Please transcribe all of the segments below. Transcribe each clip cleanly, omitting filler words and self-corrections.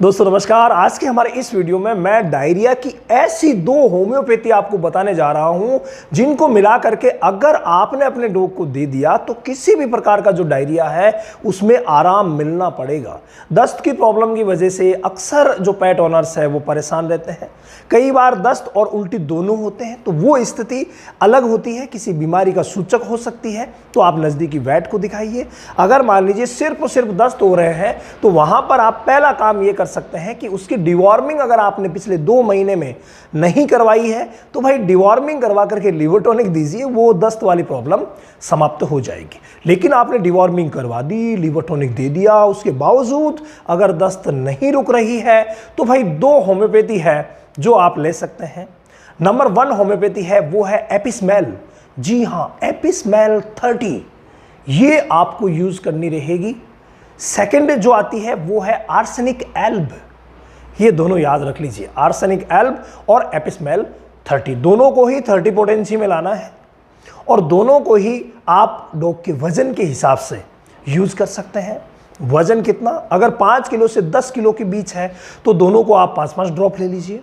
दोस्तों नमस्कार। आज के हमारे इस वीडियो में मैं डायरिया की ऐसी 2 होम्योपैथी आपको बताने जा रहा हूं जिनको मिला करके अगर आपने अपने डॉग को दे दिया तो किसी भी प्रकार का जो डायरिया है उसमें आराम मिलना पड़ेगा। दस्त की प्रॉब्लम की वजह से अक्सर जो पेट ओनर्स है वो परेशान रहते हैं। कई बार दस्त और उल्टी दोनों होते हैं तो वो स्थिति अलग होती है, किसी बीमारी का सूचक हो सकती है। तो आप नज़दीकी वेट को दिखाइए। अगर मान लीजिए सिर्फ और सिर्फ दस्त हो रहे हैं तो वहां पर आप पहला काम ये कर सकते हैं कि उसकी डिवॉर्मिंग अगर आपने पिछले 2 महीने में नहीं करवाई है तो भाई डिवॉर्मिंग करवा करके लिवर टॉनिक दीजिए, वो दस्त वाली प्रॉब्लम समाप्त हो जाएगी। लेकिन आपने डिवॉर्मिंग करवा दी, लिवर टॉनिक दे दिया, उसके बावजूद अगर दस्त नहीं रुक रही है तो भाई 2 होम्योपैथी है जो आप ले सकते हैं। नंबर 1 होम्योपैथी है वो है एपिस्मेल। जी हाँ, एपिस्मेल 30 ये आपको यूज करनी रहेगी। सेकंड जो आती है वो है आर्सेनिक एल्ब। ये दोनों याद रख लीजिए, आर्सेनिक एल्ब और एपिस्मेल 30, दोनों को ही 30 पोटेंसी में लाना है और दोनों को ही आप डॉग के वजन के हिसाब से यूज कर सकते हैं। वजन कितना, अगर 5 किलो से 10 किलो के बीच है तो दोनों को आप 5-5 ड्रॉप ले लीजिए।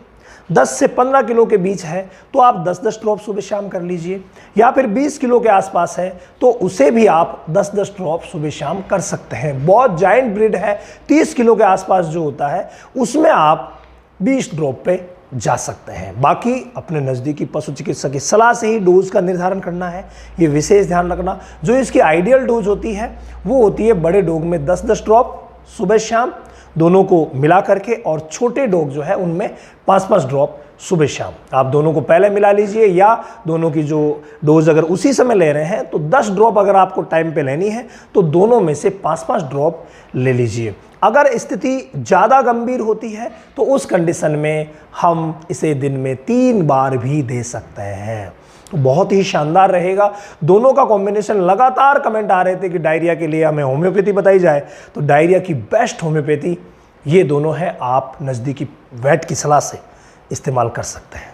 10 से 15 किलो के बीच है तो आप 10-10 ड्रॉप सुबह शाम कर लीजिए, या फिर 20 किलो के आसपास है तो उसे भी आप 10-10 ड्रॉप सुबह शाम कर सकते हैं। बहुत जायंट ब्रीड है, 30 किलो के आसपास जो होता है उसमें आप 20 ड्रॉप पे जा सकते हैं। बाकी अपने नज़दीकी पशु चिकित्सक की सलाह से ही डोज का निर्धारण करना है, ये विशेष ध्यान रखना। जो इसकी आइडियल डोज होती है वो होती है बड़े डॉग में 10-10 ड्रॉप सुबह शाम दोनों को मिला करके, और छोटे डॉग जो है उनमें 5-5 ड्रॉप सुबह शाम। आप दोनों को पहले मिला लीजिए, या दोनों की जो डोज अगर उसी समय ले रहे हैं तो 10 ड्रॉप अगर आपको टाइम पे लेनी है तो दोनों में से 5-5 ड्रॉप ले लीजिए। अगर स्थिति ज़्यादा गंभीर होती है तो उस कंडीशन में हम इसे दिन में 3 बार भी दे सकते हैं, तो बहुत ही शानदार रहेगा। दोनों का कॉम्बिनेशन, लगातार कमेंट आ रहे थे कि डायरिया के लिए हमें होम्योपैथी बताई जाए, तो डायरिया की बेस्ट होम्योपैथी ये दोनों है। आप नज़दीकी वेट की सलाह से इस्तेमाल कर सकते हैं।